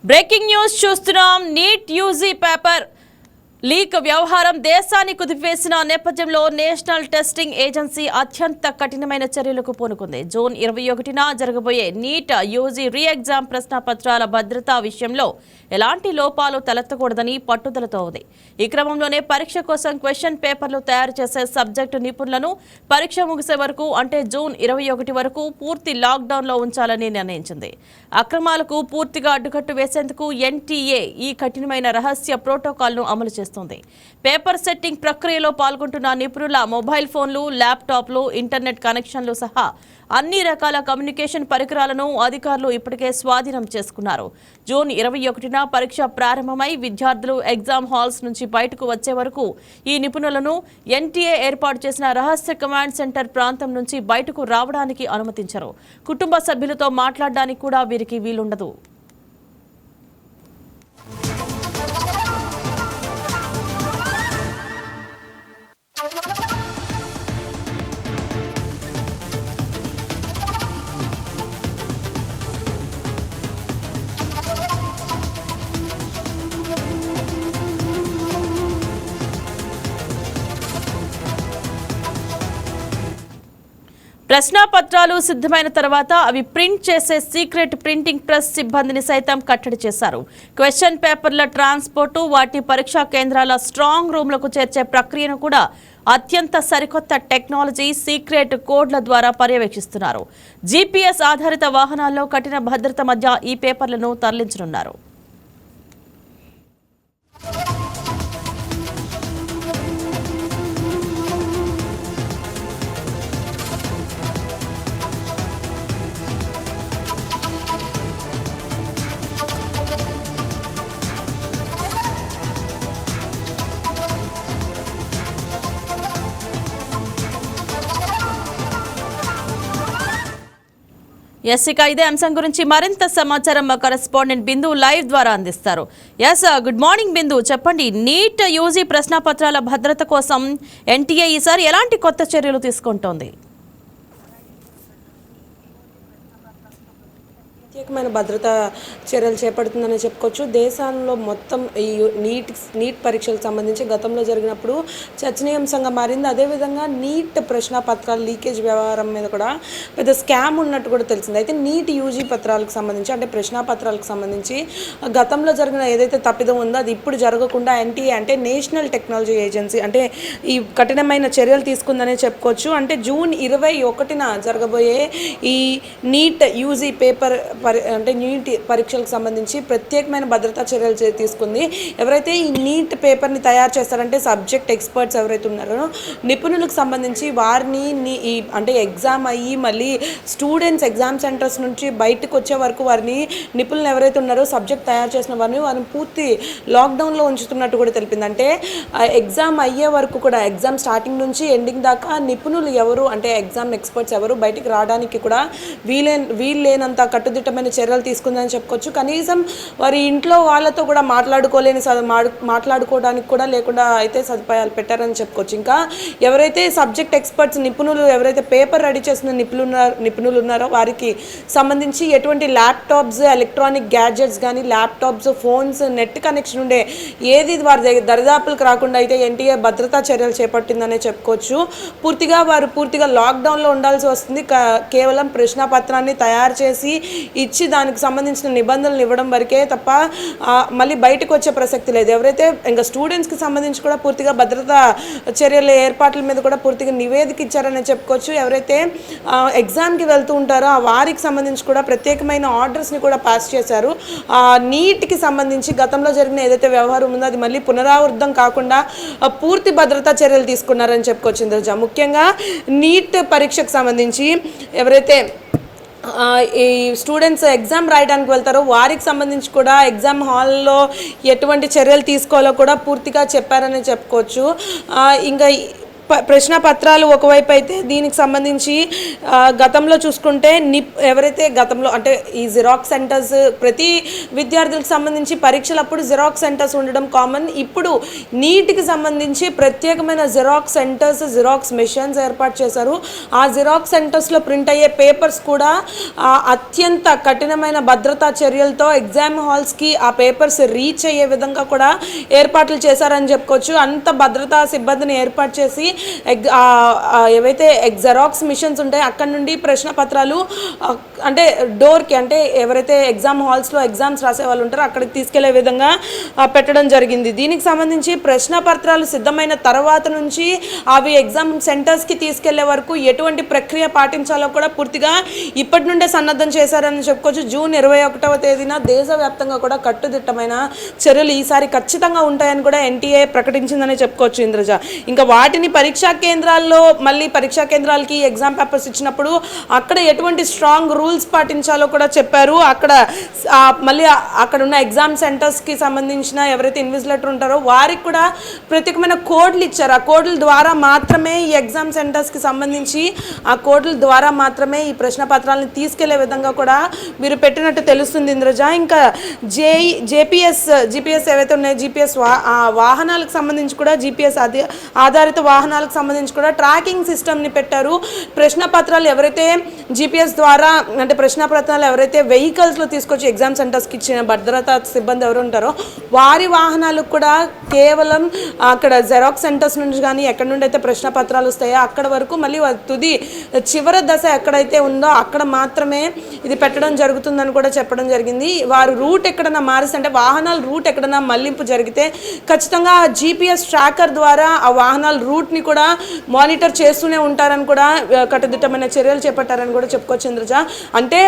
Breaking news చూస్తున్నాం. NEET UG paper leak వ్యవహారం దేశాన్ని కుదిపేసిన నేపథ్యంలో నేషనల్ టెస్టింగ్ ఏజెన్సీ అత్యంత కఠినమైన చర్యలకు పూనుకుంది. జూన్ 21న జరగబోయే నీట్ యూజీ రీ ఎగ్జామ్ ప్రశ్నపత్రాల భద్రతా విషయంలో ఎలాంటి లోపాలు తలెత్తకూడదని పట్టుదలతో ఉంది. ఈ క్రమంలోనే పరీక్ష కోసం క్వశ్చన్ పేపర్లు తయారు చేసే సబ్జెక్టు నిపుణులను పరీక్ష ముగిసే వరకు అంటే జూన్ 21 వరకు పూర్తి లాక్డౌన్లో ఉంచాలని నిర్ణయించింది. అక్రమాలకు పూర్తిగా అడ్డుకట్టు వేసేందుకు ఎన్టీఏ ఈ కఠినమైన రహస్య ప్రోటోకాల్ను అమలు చేస్తుంది. పేపర్ సెట్టింగ్ ప్రక్రియలో పాల్గొంటున్న నిపుణుల మొబైల్ ఫోన్లు, ల్యాప్టాప్లు, ఇంటర్నెట్ కనెక్షన్లు సహా అన్ని రకాల కమ్యూనికేషన్ పరికరాలను అధికారులు ఇప్పటికే స్వాధీనం చేసుకున్నారు. జూన్ 21న పరీక్ష ప్రారంభమై విద్యార్థులు ఎగ్జామ్ హాల్స్ నుంచి బయటకు వచ్చే వరకు ఈ నిపుణులను ఎన్టీఏ ఏర్పాటు చేసిన రహస్య కమాండ్ సెంటర్ ప్రాంతం నుంచి బయటకు రావడానికి అనుమతించరు. కుటుంబ సభ్యులతో మాట్లాడడానికి కూడా వీరికి వీలుండదు. ప్రశ్నాపత్రాలు సిద్ధమైన తర్వాత అవి ప్రింట్ చేసే సీక్రెట్ ప్రింటింగ్ ప్రెస్ సిబ్బందిని సైతం కట్టడి చేశారు. క్వశ్చన్ పేపర్ల ట్రాన్స్పోర్టు, వాటి పరీక్షా కేంద్రాల స్ట్రాంగ్ రూమ్లకు చేర్చే ప్రక్రియను కూడా అత్యంత సరికొత్త టెక్నాలజీ, సీక్రెట్ కోడ్ల ద్వారా పర్యవేక్షిస్తున్నారు. జీపీఎస్ ఆధారిత వాహనాల్లో కఠిన భద్రత మధ్య ఈ పేపర్లను తరలించనున్నారు. ఇక ఇదే అంశం గురించి మరింత సమాచారం మా కరెస్పాండెంట్ బిందు లైవ్ ద్వారా అందిస్తారు. గుడ్ మార్నింగ్ బిందు, చెప్పండి. నీట్ యూజీ ప్రశ్నపత్రాల భద్రత కోసం ఎన్టీఏ ఈసారి ఎలాంటి కొత్త చర్యలు తీసుకుంటోంది? ప్రత్యేకమైన భద్రతా చర్యలు చేపడుతుందని చెప్పుకోవచ్చు. దేశంలో మొత్తం ఈ నీట్ పరీక్షలకు సంబంధించి గతంలో జరిగినప్పుడు చర్చనీయాంశంగా మారింది. అదేవిధంగా నీట్ ప్రశ్నపత్రాల లీకేజ్ వ్యవహారం మీద కూడా పెద్ద స్కామ్ ఉన్నట్టు కూడా తెలిసింది. అయితే నీట్ యూజీ పత్రాలకు సంబంధించి అంటే ప్రశ్నపత్రాలకు సంబంధించి గతంలో జరిగిన ఏదైతే తప్పిదం ఉందో అది ఇప్పుడు జరగకుండా ఎన్టీఏ అంటే నేషనల్ టెక్నాలజీ ఏజెన్సీ అంటే ఈ కఠినమైన చర్యలు తీసుకుందనే చెప్పుకోవచ్చు. అంటే జూన్ 21న జరగబోయే ఈ నీట్ యూజీ పేపర్ అంటే నీట్ పరీక్షలకు సంబంధించి ప్రత్యేకమైన భద్రతా చర్యలు తీసుకుంది. ఎవరైతే ఈ నీట్ పేపర్ని తయారు చేస్తారంటే సబ్జెక్ట్ ఎక్స్పర్ట్స్ ఎవరైతే ఉన్నారో నిపుణులకు సంబంధించి వారిని ఈ అంటే ఎగ్జామ్ అయ్యి మళ్ళీ స్టూడెంట్స్ ఎగ్జామ్ సెంటర్స్ నుంచి బయటకు వచ్చే వరకు వారిని నిపుణులు ఎవరైతే ఉన్నారో సబ్జెక్ట్ తయారు చేసిన వారిని పూర్తి లాక్డౌన్లో ఉంచుతున్నట్టు కూడా తెలిపింది. అంటే ఎగ్జామ్ అయ్యే వరకు కూడా ఎగ్జామ్ స్టార్టింగ్ నుంచి ఎండింగ్ దాకా నిపుణులు ఎవరు అంటే ఎగ్జామ్ ఎక్స్పర్ట్స్ ఎవరు బయటికి రావడానికి కూడా వీల్లేనంత కట్టుదిట్టమైన చర్యలు తీసుకుందని చెప్పుకోవచ్చు. కనీసం వారి ఇంట్లో వాళ్ళతో కూడా మాట్లాడుకోవడానికి కూడా లేకుండా అయితే సదుపాయాలు పెట్టారని చెప్పుకోవచ్చు. ఇంకా ఎవరైతే సబ్జెక్ట్ ఎక్స్పర్ట్స్ నిపుణులు ఎవరైతే పేపర్ రెడీ చేసిన నిపుణులు ఉన్నారో వారికి సంబంధించి ఎటువంటి ల్యాప్టాప్స్, ఎలక్ట్రానిక్ గ్యాడ్జెట్స్ కానీ ల్యాప్టాప్స్, ఫోన్స్, నెట్ కనెక్షన్ ఉండే ఏది వారి దరిదాపులకు రాకుండా అయితే ఎన్టీఏ భద్రతా చర్యలు చేపట్టిందనే చెప్పుకోవచ్చు. పూర్తిగా లాక్డౌన్లో ఉండాల్సి వస్తుంది. కేవలం ప్రశ్నపత్రాన్ని తయారు చేసి ఇచ్చి దానికి సంబంధించిన నిబంధనలు ఇవ్వడం వరకే తప్ప మళ్ళీ బయటకు వచ్చే ప్రసక్తి లేదు. ఎవరైతే ఇంకా స్టూడెంట్స్కి సంబంధించి కూడా పూర్తిగా భద్రతా చర్యల ఏర్పాట్ల మీద కూడా పూర్తిగా నివేదిక ఇచ్చారని చెప్పుకోవచ్చు. ఎవరైతే ఎగ్జామ్కి వెళ్తూ ఉంటారో వారికి సంబంధించి కూడా ప్రత్యేకమైన ఆర్డర్స్ని కూడా పాస్ చేశారు. నీట్కి సంబంధించి గతంలో జరిగిన ఏదైతే వ్యవహారం ఉందో అది మళ్ళీ పునరావృతం కాకుండా పూర్తి భద్రతా చర్యలు తీసుకున్నారని చెప్పుకోవచ్చు. ముఖ్యంగా నీట్ పరీక్షకు సంబంధించి ఎవరైతే ఈ స్టూడెంట్స్ ఎగ్జామ్ రాయడానికి వెళ్తారో వారికి సంబంధించి కూడా ఎగ్జామ్ హాల్లో ఎటువంటి చర్యలు తీసుకోవాలో కూడా పూర్తిగా చెప్పారని చెప్పుకోవచ్చు. ఇంకా ప్రశ్న పత్రాలు ఒకవైపు అయితే దీనికి సంబంధించి గతంలో చూసుకుంటే ఎవరైతే గతంలో అంటే ఈ జిరాక్స్ సెంటర్స్ ప్రతి విద్యార్థులకు సంబంధించి పరీక్షలప్పుడు జిరాక్స్ సెంటర్స్ ఉండడం కామన్. ఇప్పుడు నీట్కి సంబంధించి ప్రత్యేకమైన జిరాక్స్ సెంటర్స్, జిరాక్స్ మెషిన్స్ ఏర్పాటు చేశారు. ఆ జిరాక్స్ సెంటర్స్లో ప్రింట్ అయ్యే పేపర్స్ కూడా అత్యంత కఠినమైన భద్రతా చర్యలతో ఎగ్జామ్ హాల్స్కి ఆ పేపర్స్ రీచ్ అయ్యే విధంగా కూడా ఏర్పాట్లు చేశారని చెప్పుకోవచ్చు. అంత భద్రతా సిబ్బందిని ఏర్పాటు చేసి ఏవైతే జెరాక్స్ మిషన్స్ ఉంటాయి అక్కడ నుండి ప్రశ్న పత్రాలు అంటే డోర్కి, అంటే ఎవరైతే ఎగ్జామ్ హాల్స్లో ఎగ్జామ్స్ రాసే వాళ్ళు ఉంటారో అక్కడికి తీసుకెళ్లే విధంగా పెట్టడం జరిగింది. దీనికి సంబంధించి ప్రశ్న పత్రాలు సిద్ధమైన తర్వాత నుంచి అవి ఎగ్జామ్ సెంటర్స్కి తీసుకెళ్లే వరకు ఎటువంటి ప్రక్రియ పాటించాలో కూడా పూర్తిగా ఇప్పటి నుండే సన్నద్ధం చేశారని చెప్పుకోవచ్చు. జూన్ 21వ తేదీన దేశవ్యాప్తంగా కూడా కట్టుదిట్టమైన చర్యలు ఈసారి ఖచ్చితంగా ఉంటాయని కూడా ఎన్టీఏ ప్రకటించిందని చెప్పుకోవచ్చు ఇంద్రజ. ఇంకా వాటిని పరీక్షా కేంద్రాల్లో మళ్ళీ పరీక్షా కేంద్రాలకి ఎగ్జామ్ పేపర్స్ ఇచ్చినప్పుడు అక్కడ ఎటువంటి స్ట్రాంగ్ రూల్స్ పాటించాలో కూడా చెప్పారు. అక్కడ మళ్ళీ అక్కడ ఉన్న ఎగ్జామ్ సెంటర్స్కి సంబంధించిన ఎవరైతే ఇన్విజిలేటర్ ఉంటారో వారికి కూడా ప్రత్యేకమైన కోడ్లు ఇచ్చారు. ఆ కోడ్ల ద్వారా మాత్రమే ఈ ఎగ్జామ్ సెంటర్స్కి సంబంధించి ఆ కోడ్ల ద్వారా మాత్రమే ఈ ప్రశ్న పత్రాలను తీసుకెళ్లే విధంగా కూడా వీరు పెట్టినట్టు తెలుస్తుంది ఇంద్రజ. ఇంకా జీపీఎస్ ఏవైతే ఉన్నాయో జీపీఎస్ వాహనాలకు సంబంధించి కూడా జీపీఎస్ ఆధారిత వాహనాలకు సంబంధించి కూడా ట్రాకింగ్ సిస్టమ్ని పెట్టారు. ప్రశ్న పత్రాలు ఎవరైతే జీపీఎస్ ద్వారా అంటే ప్రశ్న పత్రాలు ఎవరైతే వెహికల్స్లో తీసుకొచ్చి ఎగ్జామ్ సెంటర్స్కి ఇచ్చిన భద్రతా సిబ్బంది ఎవరు ఉంటారో వారి వాహనాలకు కూడా కేవలం అక్కడ జెరాక్స్ సెంటర్స్ నుంచి కానీ ఎక్కడి నుండి అయితే ప్రశ్న పత్రాలు వస్తాయో అక్కడ వరకు మళ్ళీ తుది చివరి దశ ఎక్కడైతే ఉందో అక్కడ మాత్రమే ఇది పెట్టడం జరుగుతుందని కూడా చెప్పడం జరిగింది. వారు రూట్ ఎక్కడన్నా మారిస్తే అంటే వాహనాల రూట్ ఎక్కడన్నా మళ్లింపు జరిగితే ఖచ్చితంగా జీపీఎస్ ట్రాకర్ ద్వారా ఆ వాహనాల రూట్ని కూడా మానిటర్ చేస్తూనే ఉంటారని కూడా కట్టుదిట్టమైన చర్యలు చేపట్టారని కూడా చెప్పుకోవచ్చు ఇంద్రజ. అంటే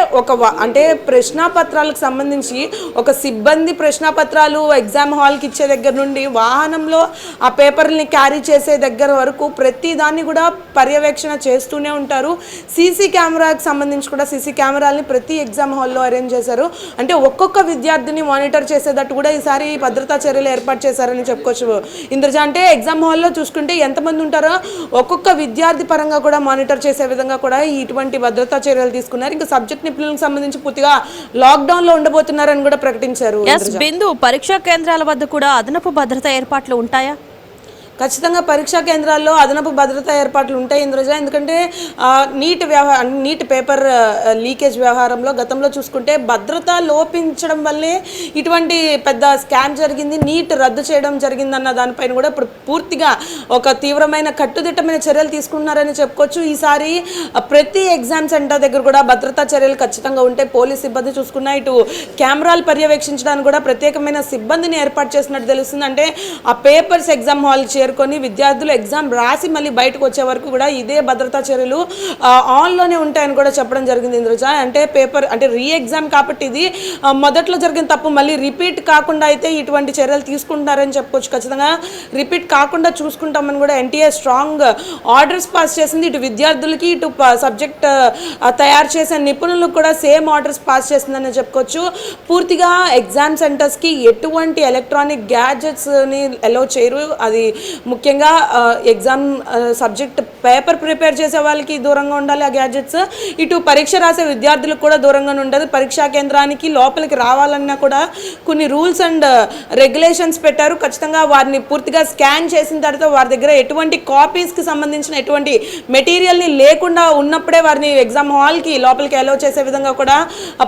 అంటే ప్రశ్నాపత్రాలకు సంబంధించి ఒక సిబ్బంది ప్రశ్నాపత్రాలు ఎగ్జామ్ హాల్కి ఇచ్చే దగ్గర నుండి వాహనంలో ఆ పేపర్ని క్యారీ చేసే దగ్గర వరకు ప్రతి దాన్ని కూడా పర్యవేక్షణ చేస్తూనే ఉంటారు. సీసీ కెమెరాకి సంబంధించి కూడా సీసీ కెమెరాలని ప్రతి ఎగ్జామ్ హాల్లో అరేంజ్ చేశారు. అంటే ఒక్కొక్క విద్యార్థిని మానిటర్ చేసేటట్టు కూడా ఈసారి భద్రతా చర్యలు ఏర్పాటు చేశారని చెప్పుకోవచ్చు ఇంద్రజ. అంటే ఎగ్జామ్ హాల్లో చూసుకుంటే ఎంతమంది ఉంటారో ఒక్కొక్క విద్యార్థి పరంగా కూడా మానిటర్ చేసే విధంగా కూడా ఇటువంటి భద్రతా చర్యలు తీసుకున్నారు. ఇంకా సబ్జెక్ట్ నిపుణులకు సంబంధించి పూర్తిగా లాక్డౌన్లో ఉండబోతున్నారని కూడా ప్రకటించారు. బిందు, పరీక్షా కేంద్రాల వద్ద కూడా అదనపు భద్రతా ఏర్పాట్లు ఉంటాయా? ఖచ్చితంగా పరీక్షా కేంద్రాల్లో అదనపు భద్రతా ఏర్పాట్లు ఉంటాయి ఇంద్రజ. ఎందుకంటే నీట్ పేపర్ లీకేజ్ వ్యవహారంలో గతంలో చూసుకుంటే భద్రత లోపించడం వల్లే ఇటువంటి పెద్ద స్కామ్ జరిగింది, నీట్ రద్దు చేయడం జరిగిందన్న దానిపైన కూడా ఇప్పుడు పూర్తిగా ఒక తీవ్రమైన కట్టుదిట్టమైన చర్యలు తీసుకున్నారని చెప్పుకోవచ్చు. ఈసారి ప్రతి ఎగ్జామ్ సెంటర్ దగ్గర కూడా భద్రతా చర్యలు ఖచ్చితంగా ఉంటాయి. పోలీస్ సిబ్బంది చూసుకున్నా ఇటు కెమెరాలు పర్యవేక్షించడానికి కూడా ప్రత్యేకమైన సిబ్బందిని ఏర్పాటు చేసినట్టు తెలుస్తుంది. అంటే ఆ పేపర్స్ ఎగ్జామ్ హాల్ చేరుకొని విద్యార్థులు ఎగ్జామ్ రాసి మళ్ళీ బయటకు వచ్చే వరకు కూడా ఇదే భద్రతా చర్యలు ఆన్లోనే ఉంటాయని కూడా చెప్పడం జరిగింది ఇంద్రజ. అంటే పేపర్ అంటే రీ ఎగ్జామ్ కాబట్టి ఇది మొదట్లో జరిగిన తప్పు మళ్ళీ రిపీట్ కాకుండా అయితే ఇటువంటి చర్యలు తీసుకుంటారని చెప్పుకోవచ్చు. ఖచ్చితంగా రిపీట్ కాకుండా చూసుకుంటామని కూడా ఎన్టీఏ స్ట్రాంగ్ ఆర్డర్స్ పాస్ చేసింది. ఇటు విద్యార్థులకి ఇటు సబ్జెక్ట్ తయారు చేసే నిపుణులకు కూడా సేమ్ ఆర్డర్స్ పాస్ చేసిందని చెప్పుకోవచ్చు. పూర్తిగా ఎగ్జామ్ సెంటర్స్కి ఎటువంటి ఎలక్ట్రానిక్ గ్యాడ్జెట్స్ని అలౌ చేయరు. అది ముఖ్యంగా ఎగ్జామ్ సబ్జెక్ట్ పేపర్ ప్రిపేర్ చేసే వాళ్ళకి దూరంగా ఉండాలి ఆ గ్యాడ్జెట్స్. ఇటు పరీక్ష రాసే విద్యార్థులకు కూడా దూరంగా ఉండదు. పరీక్షా కేంద్రానికి లోపలికి రావాలన్నా కూడా కొన్ని రూల్స్ అండ్ రెగ్యులేషన్స్ పెట్టారు. ఖచ్చితంగా వారిని పూర్తిగా స్కాన్ చేసిన తర్వాత వారి దగ్గర ఎటువంటి కాపీస్కి సంబంధించిన ఎటువంటి మెటీరియల్ని లేకుండా ఉన్నప్పుడే వారిని ఎగ్జామ్ హాల్కి లోపలికి అలౌ చేసే విధంగా కూడా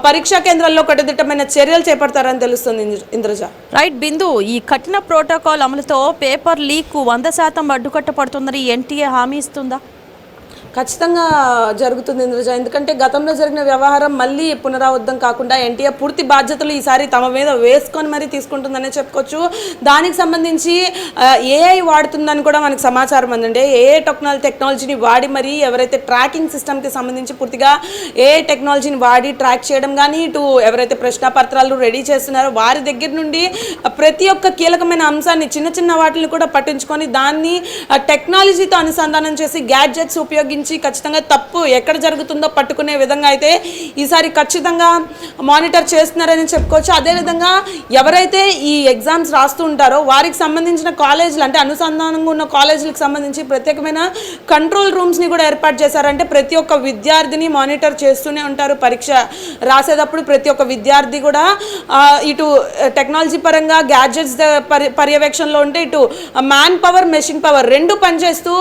పరీక్షా కేంద్రాల్లో కట్టుదిట్టమైన చర్యలు చేపడతారని తెలుస్తుంది ఇంద్రజ. రైట్ బిందు, ఈ కఠిన ప్రోటోకాల్ అమలుతో పేపర్ లీక్ 100% అడ్డుకట్టపడుతుందని ఎన్టీఏ హామీ ఇస్తుందా? ఖచ్చితంగా జరుగుతుంది ఇంద్రజ. ఎందుకంటే గతంలో జరిగిన వ్యవహారం మళ్ళీ పునరావృతం కాకుండా ఎన్టీఏ పూర్తి బాధ్యతలు ఈసారి తమ మీద వేసుకొని మరీ తీసుకుంటుందనే చెప్పుకోవచ్చు. దానికి సంబంధించి ఏఐ వాడుతుందని కూడా మనకు సమాచారం అందండి. ఏఐ టెక్నాలజీని వాడి మరీ ఎవరైతే ట్రాకింగ్ సిస్టమ్కి సంబంధించి పూర్తిగా ఏఐ టెక్నాలజీని వాడి ట్రాక్ చేయడం కానీ ఇటు ఎవరైతే ప్రశ్నాపత్రాలు రెడీ చేస్తున్నారో వారి దగ్గర నుండి ప్రతి ఒక్క కీలకమైన అంశాన్ని చిన్న చిన్న వాటిని కూడా పట్టించుకొని దాన్ని టెక్నాలజీతో అనుసంధానం చేసి గ్యాడ్జెట్స్ ఉపయోగించి గుర్తించి ఖచ్చితంగా తప్పు ఎక్కడ జరుగుతుందో పట్టుకునే విధంగా అయితే ఈసారి ఖచ్చితంగా మానిటర్ చేస్తున్నారని చెప్పుకోవచ్చు. అదేవిధంగా ఎవరైతే ఈ ఎగ్జామ్స్ రాస్తూ ఉంటారో వారికి సంబంధించిన కాలేజీలు అంటే అనుసంధానంగా ఉన్న కాలేజీలకు సంబంధించి ప్రత్యేకమైన కంట్రోల్ రూమ్స్ని కూడా ఏర్పాటు చేశారంటే ప్రతి ఒక్క విద్యార్థిని మానిటర్ చేస్తూనే ఉంటారు. పరీక్ష రాసేటప్పుడు ప్రతి ఒక్క విద్యార్థి కూడా ఇటు టెక్నాలజీ పరంగా గ్యాడ్జెట్స్ పర్యవేక్షణలో ఉంటే ఇటు మ్యాన్ పవర్ మెషిన్ పవర్ రెండు పనిచేస్తూ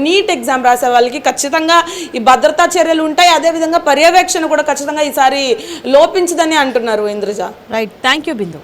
నీట్ ఎగ్జామ్ రాసే వాళ్ళకి ఖచ్చితంగా ఈ భద్రతా చర్యలు ఉంటాయి. అదేవిధంగా పర్యవేక్షణ కూడా ఖచ్చితంగా ఈసారి లోపించదని అంటున్నారు. Indraja. Right, thank you Bindu.